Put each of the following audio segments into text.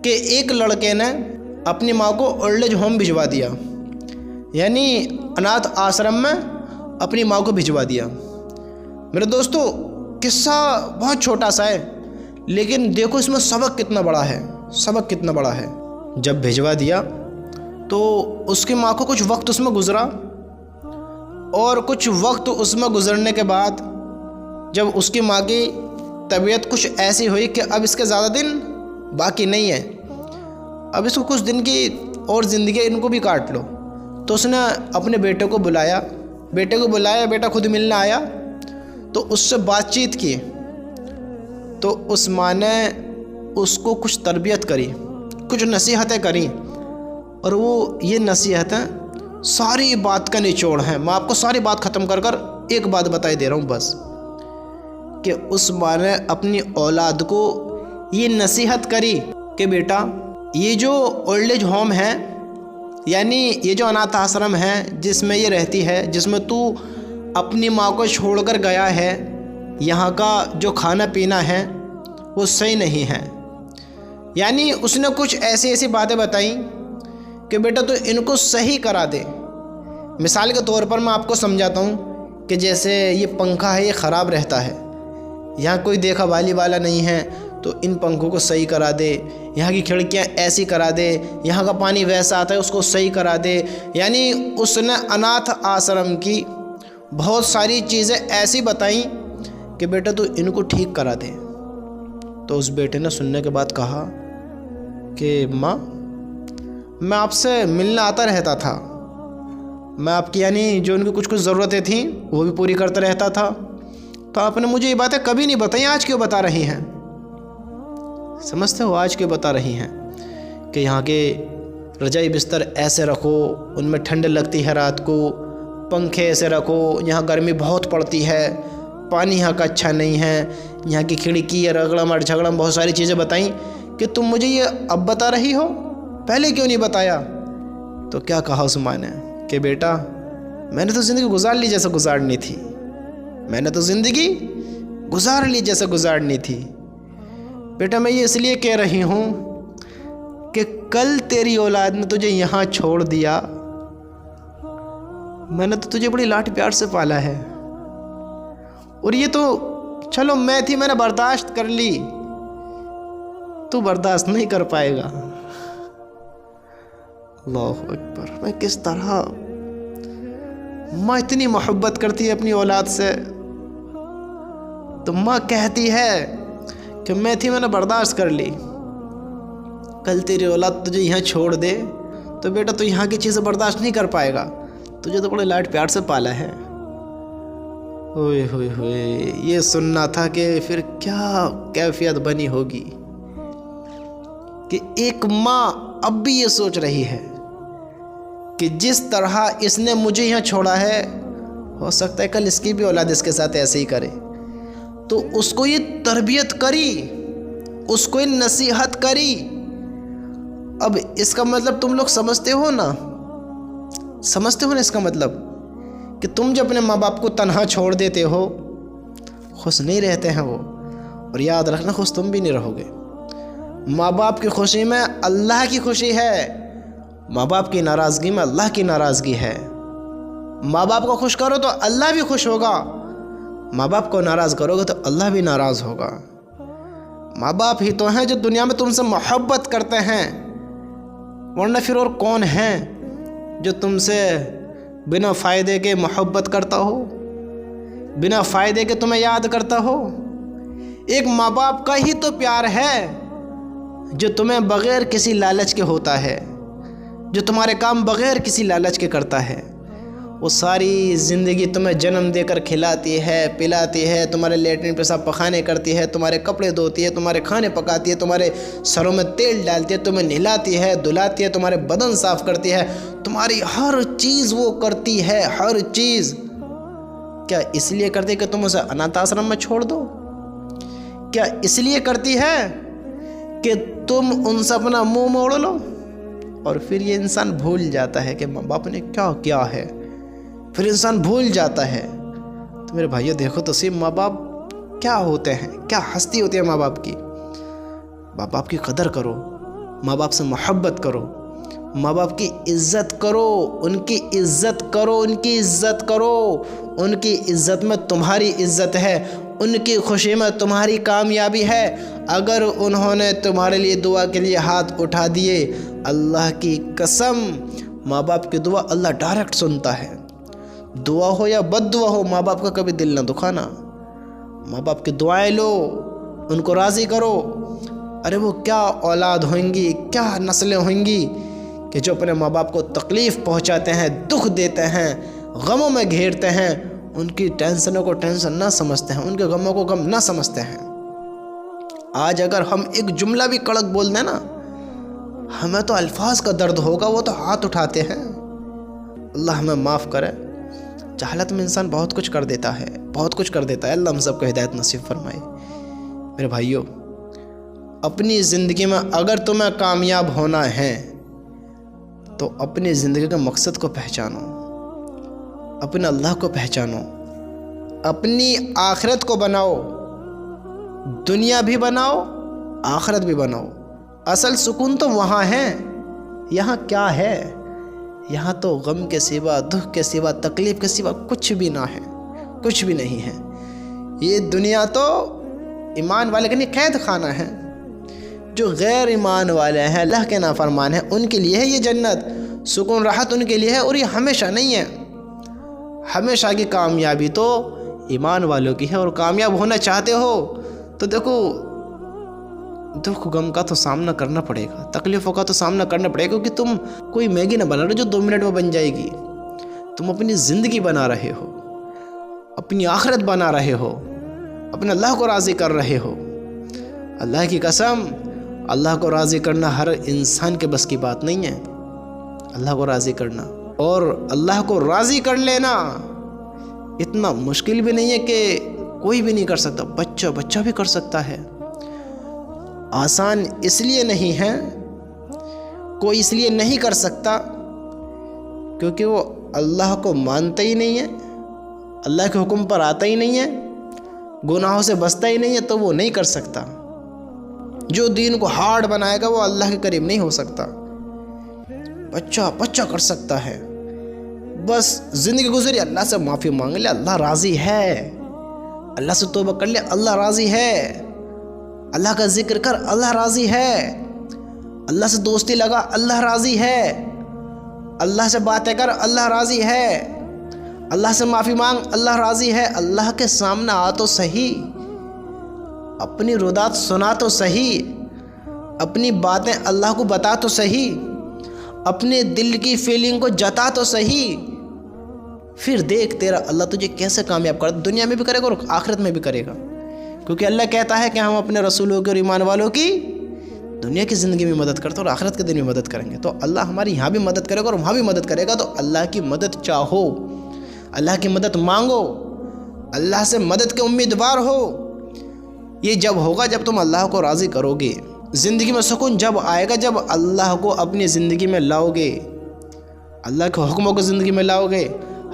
कि एक लड़के ने अपनी माँ को ओल्ड एज होम भिजवा दिया, यानी अनाथ आश्रम में अपनी माँ को भिजवा दिया। मेरे दोस्तों, किस्सा बहुत छोटा सा है, लेकिन देखो इसमें सबक कितना बड़ा है, सबक कितना बड़ा है। जब भिजवा दिया तो उसकी माँ को कुछ वक्त उसमें गुजरा, और कुछ वक्त उसमें गुजरने के बाद जब उसकी माँ की तबीयत कुछ ऐसी हुई कि अब इसके ज़्यादा दिन बाकी नहीं है, अब इसको कुछ दिन की और ज़िंदगी इनको भी काट लो, तो उसने अपने बेटे को बुलाया। बेटा खुद मिलने आया, तो उससे बातचीत की। तो उस माँ ने उसको कुछ तरबियत करी, कुछ नसीहतें करी, और वो ये नसीहतें सारी बात का निचोड़ है। मैं आपको सारी बात ख़त्म कर कर एक बात बताई दे रहा हूँ बस, कि उस माँ ने अपनी औलाद को ये नसीहत करी कि बेटा, ये जो ओल्ड एज होम है, यानी ये जो अनाथ आश्रम है जिसमें ये रहती है, जिसमें तू अपनी माँ को छोड़कर गया है, यहाँ का जो खाना पीना है वो सही नहीं है। यानी उसने कुछ ऐसी ऐसी बातें बताई कि बेटा तू इनको सही करा दे। मिसाल के तौर पर मैं आपको समझाता हूँ कि जैसे ये पंखा है, ये ख़राब रहता है, यहाँ कोई देखा भाली वाला नहीं है, तो इन पंखों को सही करा दे। यहाँ की खिड़कियाँ ऐसी करा दे, यहाँ का पानी वैसा आता है, उसको सही करा दे। यानी उसने अनाथ आश्रम की बहुत सारी चीज़ें ऐसी बताई कि बेटा तू इनको ठीक करा दे। तो उस बेटे ने सुनने के बाद कहा कि माँ, मैं आपसे मिलने आता रहता था, मैं आपकी यानी जो उनकी कुछ कुछ ज़रूरतें थी वो भी पूरी करता रहता था, तो आपने मुझे ये बातें कभी नहीं बताई, आज क्यों बता रही हैं? समझते हो आज क्यों बता रही हैं? कि यहाँ के रजाई बिस्तर ऐसे रखो, उनमें ठंड लगती है रात को, पंखे ऐसे रखो, यहाँ गर्मी बहुत पड़ती है, पानी यहाँ का अच्छा नहीं है, यहाँ की खिड़की रगड़म झगड़म बहुत सारी चीज़ें बताई कि तुम मुझे ये अब बता रही हो, पहले क्यों नहीं बताया? तो क्या कहा उस माँ ने कि बेटा, मैंने तो ज़िंदगी गुजार ली जैसे गुजारनी थी, मैंने तो ज़िंदगी गुजार ली जैसे गुजारनी थी। बेटा, मैं ये इसलिए कह रही हूँ कि कल तेरी औलाद ने तुझे यहाँ छोड़ दिया, मैंने तो तुझे बड़ी लाड प्यार से पाला है, और ये तो चलो मैं थी, मैंने बर्दाश्त कर ली, तू बर्दाश्त नहीं कर पाएगा। अल्लाहु अकबर। मैं किस तरह माँ इतनी मोहब्बत करती है अपनी औलाद से, तो माँ कहती है कि मैं थी, मैंने बर्दाश्त कर ली, कल तेरी औलाद तुझे यहाँ छोड़ दे तो बेटा तू यहाँ की चीज़ें बर्दाश्त नहीं कर पाएगा, तुझे तो बड़े लाड प्यार से पाला है। ओए होए होए, ये सुनना था कि फिर क्या कैफियत बनी होगी कि एक माँ अब भी ये सोच रही है कि जिस तरह इसने मुझे यहाँ छोड़ा है, हो सकता है कल इसकी भी औलाद इसके साथ ऐसे ही करे। तो उसको ये तरबियत करी, उसको ये नसीहत करी। अब इसका मतलब तुम लोग समझते हो ना, समझते हो ना इसका मतलब कि तुम जब अपने माँ बाप को तन्हा छोड़ देते हो, खुश नहीं रहते हैं वो, और याद रखना खुश तुम भी नहीं रहोगे। माँ बाप की खुशी में अल्लाह की खुशी है, माँ बाप की नाराज़गी में अल्लाह की नाराज़गी है। माँ बाप को खुश करो तो अल्लाह भी खुश होगा, माँ बाप को नाराज़ करोगे तो अल्लाह भी नाराज़ होगा। माँ बाप ही तो हैं जो दुनिया में तुमसे मोहब्बत करते हैं, वरना फिर और कौन है जो तुमसे बिना फ़ायदे के मोहब्बत करता हो, बिना फ़ायदे के तुम्हें याद करता हो। एक माँ बाप का ही तो प्यार है जो तुम्हें बग़ैर किसी लालच के होता है, जो तुम्हारे काम बग़ैर किसी लालच के करता है। वो सारी ज़िंदगी तुम्हें जन्म देकर खिलाती है, पिलाती है, तुम्हारे लेटरिन पेशाब पखाने करती है, तुम्हारे कपड़े धोती है, तुम्हारे खाने पकाती है, तुम्हारे सरों में तेल डालती है, तुम्हें नहलाती है, धुलाती है, तुम्हारे बदन साफ़ करती है, तुम्हारी हर चीज़ वो करती है, हर चीज़। क्या इसलिए करती कि तुम उसे अनाथ आश्रम में छोड़ दो? क्या इसलिए करती है कि तुम उनसे अपना मुंह मोड़ लो? और फिर ये इंसान भूल जाता है कि माँ बाप ने क्या किया है, फिर इंसान भूल जाता है। तो मेरे भाइयों देखो तो सही, माँ बाप क्या होते हैं, क्या हस्ती होती है माँ बाप की। माँ बाप की कदर करो, माँ बाप से मोहब्बत करो, माँ बाप की इज़्ज़त करो, उनकी इज़्ज़त करो, उनकी इज़्ज़त करो। उनकी इज़्ज़त में तुम्हारी इज़्ज़त है, उनकी खुशी में तुम्हारी कामयाबी है। अगर उन्होंने तुम्हारे लिए दुआ के लिए हाथ उठा दिए, अल्लाह की कसम माँ बाप की दुआ अल्लाह डायरेक्ट सुनता है। दुआ हो या बद्दुआ हो, माँ बाप का कभी दिल ना दुखाना। माँ बाप की दुआएं लो, उनको राज़ी करो। अरे वो क्या औलाद होंगी, क्या नस्लें होंगी कि जो अपने माँ बाप को तकलीफ़ पहुँचाते हैं, दुख देते हैं, गमों में घेरते हैं, उनकी टेंशनों को टेंशन ना समझते हैं, उनके गमों को गम ना समझते हैं। आज अगर हम एक जुमला भी कड़क बोल दें ना, हमें तो अल्फाज का दर्द होगा, वो तो हाथ उठाते हैं। अल्लाह हमें माफ़ करे। जहालत में इंसान बहुत कुछ कर देता है, बहुत कुछ कर देता है। अल्लाह हम सबको हिदायत नसीब फरमाए। मेरे भाइयों, अपनी ज़िंदगी में अगर तुम्हें कामयाब होना है तो अपनी ज़िंदगी के मकसद को पहचानो, अपने अल्लाह को पहचानो, अपनी आखिरत को बनाओ। दुनिया भी बनाओ, आखिरत भी बनाओ। असल सुकून तो वहाँ है, यहाँ क्या है? यहाँ तो गम के सिवा, दुख के सिवा, तकलीफ़ के सिवा कुछ भी ना है, कुछ भी नहीं है। ये दुनिया तो ईमान वाले के लिए कैद खाना है। जो गैर ईमान वाले हैं, अल्लाह के नाफरमान हैं, उनके लिए है ये जन्नत, सुकून राहत उनके लिए है। और ये हमेशा नहीं है, हमेशा की कामयाबी तो ईमान वालों की है। और कामयाब होना चाहते हो तो देखो, दुख गम का तो सामना करना पड़ेगा, तकलीफ़ों का तो सामना करना पड़ेगा। क्योंकि तुम कोई मैगी ना बना रहे जो 2 मिनट में बन जाएगी। तुम अपनी ज़िंदगी बना रहे हो, अपनी आखिरत बना रहे हो, अपने अल्लाह को राज़ी कर रहे हो। अल्लाह की कसम, अल्लाह को राज़ी करना हर इंसान के बस की बात नहीं है। अल्लाह को राज़ी करना और अल्लाह को राज़ी कर लेना इतना मुश्किल भी नहीं है कि कोई भी नहीं कर सकता। बच्चा भी कर सकता है। आसान इसलिए नहीं है, कोई इसलिए नहीं कर सकता क्योंकि वो अल्लाह को मानता ही नहीं है, अल्लाह के हुक्म पर आता ही नहीं है, गुनाहों से बचता ही नहीं है, तो वो नहीं कर सकता। जो दीन को हार्ड बनाएगा वो अल्लाह के करीब नहीं हो सकता। बच्चा कर सकता है। बस ज़िंदगी गुजरी, अल्लाह से माफ़ी मांग ले, अल्लाह राज़ी है। अल्लाह से तौबा कर ले, अल्लाह राज़ी है। अल्लाह का जिक्र कर, अल्लाह राज़ी है। अल्लाह से दोस्ती लगा, अल्लाह राज़ी है। अल्लाह से बातें कर, अल्लाह राज़ी है। अल्लाह से माफ़ी मांग, अल्लाह राज़ी है। अल्लाह के सामने आ तो सही, अपनी रुदात सुना तो सही, अपनी बातें अल्लाह को बता तो सही, अपने दिल की फीलिंग को जता तो सही। फिर देख तेरा अल्लाह तुझे कैसे कामयाब कर, दुनिया में भी करेगा और आखिरत में भी करेगा। क्योंकि अल्लाह कहता है कि हम अपने रसूलों की और ईमान वालों की दुनिया की ज़िंदगी में मदद करते और आखिरत के दिन में मदद करेंगे। तो अल्लाह हमारी यहाँ भी मदद करेगा और वहाँ भी मदद करेगा। तो अल्लाह की मदद चाहो, अल्लाह की मदद मांगो, अल्लाह से मदद के उम्मीदवार हो। ये जब होगा जब तुम अल्लाह को राज़ी करोगे। ज़िंदगी में सुकून जब आएगा जब अल्लाह को अपनी ज़िंदगी में लाओगे, अल्लाह के हुक्मों को ज़िंदगी में लाओगे।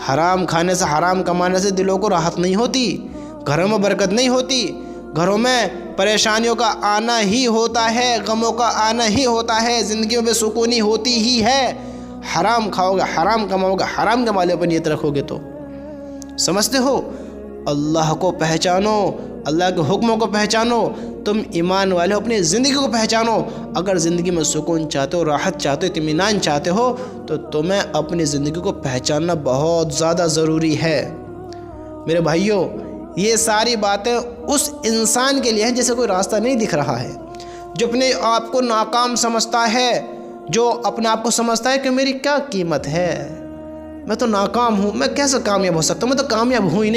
हराम खाने से, हराम कमाने से दिलों को राहत नहीं होती, घरों में बरकत नहीं होती, घरों में परेशानियों का आना ही होता है, गमों का आना ही होता है, ज़िंदगी में बेसुकूनी होती ही है। हराम खाओगे, हराम कमाओगे, हराम के माले पर नियत रखोगे तो समझते हो। अल्लाह को पहचानो, अल्लाह के हुक्मों को पहचानो। तुम ईमान वाले हो, अपनी ज़िंदगी को पहचानो। अगर ज़िंदगी में सुकून चाहते हो, राहत चाहते हो, इत्मीनान चाहते हो तो तुम्हें अपनी ज़िंदगी को पहचानना बहुत ज़्यादा ज़रूरी है। मेरे भाइयों, ये सारी बातें उस इंसान के लिए हैं जिसे कोई रास्ता नहीं दिख रहा है, जो अपने आप को नाकाम समझता है, जो अपने आप को समझता है कि मेरी क्या कीमत है, मैं तो नाकाम हूँ, मैं कैसे कामयाब हो सकता हूँ, मैं तो कामयाब हूँ ही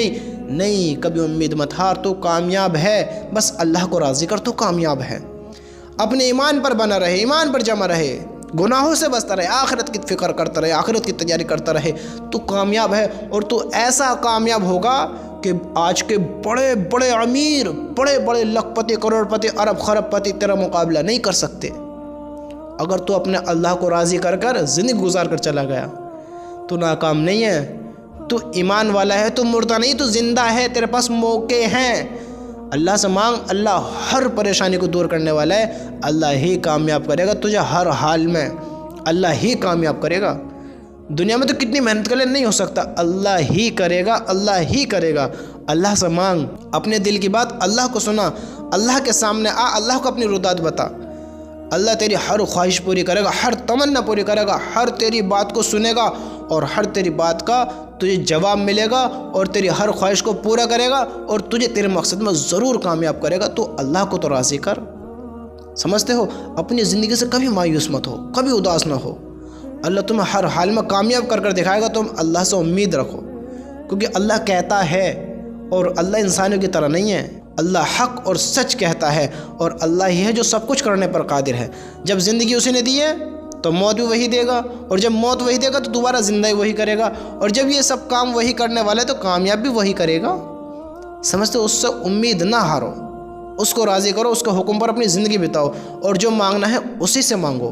नहीं। कभी उम्मीद मत हार, तो कामयाब है। बस अल्लाह को राज़ी कर तो कामयाब है। अपने ईमान पर बना रहे, ईमान पर जमा रहे, गुनाहों से बचता रहे, आखिरत की फ़िक्र करता रहे, आखिरत की तैयारी करता रहे, तो कामयाब है। और तो ऐसा कामयाब होगा कि आज के बड़े बड़े अमीर, बड़े बड़े लखपति, करोड़पति, अरब खरबपति तेरा मुकाबला नहीं कर सकते। अगर तू अपने अल्लाह को राज़ी कर कर ज़िंदगी गुजार कर चला गया तो नाकाम नहीं है। तू ईमान वाला है, तू मुर्दा नहीं, तू ज़िंदा है, तेरे पास मौके हैं। अल्लाह से मांग, अल्लाह हर परेशानी को दूर करने वाला है। अल्लाह ही कामयाब करेगा तुझे हर हाल में, अल्लाह ही कामयाब करेगा। दुनिया में तो कितनी मेहनत कर ले नहीं हो सकता, अल्लाह ही करेगा, अल्लाह ही करेगा। अल्लाह से मांग, अपने दिल की बात अल्लाह को सुना, अल्लाह के सामने आ, अल्लाह को अपनी रुदात बता। अल्लाह तेरी हर ख्वाहिश पूरी करेगा, हर तमन्ना पूरी करेगा, हर तेरी बात को सुनेगा और हर तेरी बात का तुझे जवाब मिलेगा और तेरी हर ख्वाहिश को पूरा करेगा और तुझे तेरे मकसद में ज़रूर कामयाब करेगा। तो अल्लाह को तो राज़ी कर। समझते हो? अपनी ज़िंदगी से कभी मायूस मत हो, कभी उदास ना हो। अल्लाह तुम्हें हर हाल में कामयाब कर कर दिखाएगा। तुम अल्लाह से उम्मीद रखो, क्योंकि अल्लाह कहता है और अल्लाह इंसानों की तरह नहीं है। अल्लाह हक और सच कहता है और अल्लाह ही है जो सब कुछ करने पर कादिर है। जब ज़िंदगी उसी ने दी है तो मौत भी वही देगा, और जब मौत वही देगा तो दोबारा ज़िंदगी वही करेगा, और जब ये सब काम वही करने वाले तो कामयाब भी वही करेगा। समझते हो? उससे उम्मीद ना हारो, उसको राज़ी करो, उसके हुक्म पर अपनी ज़िंदगी बिताओ और जो मांगना है उसी से मांगो।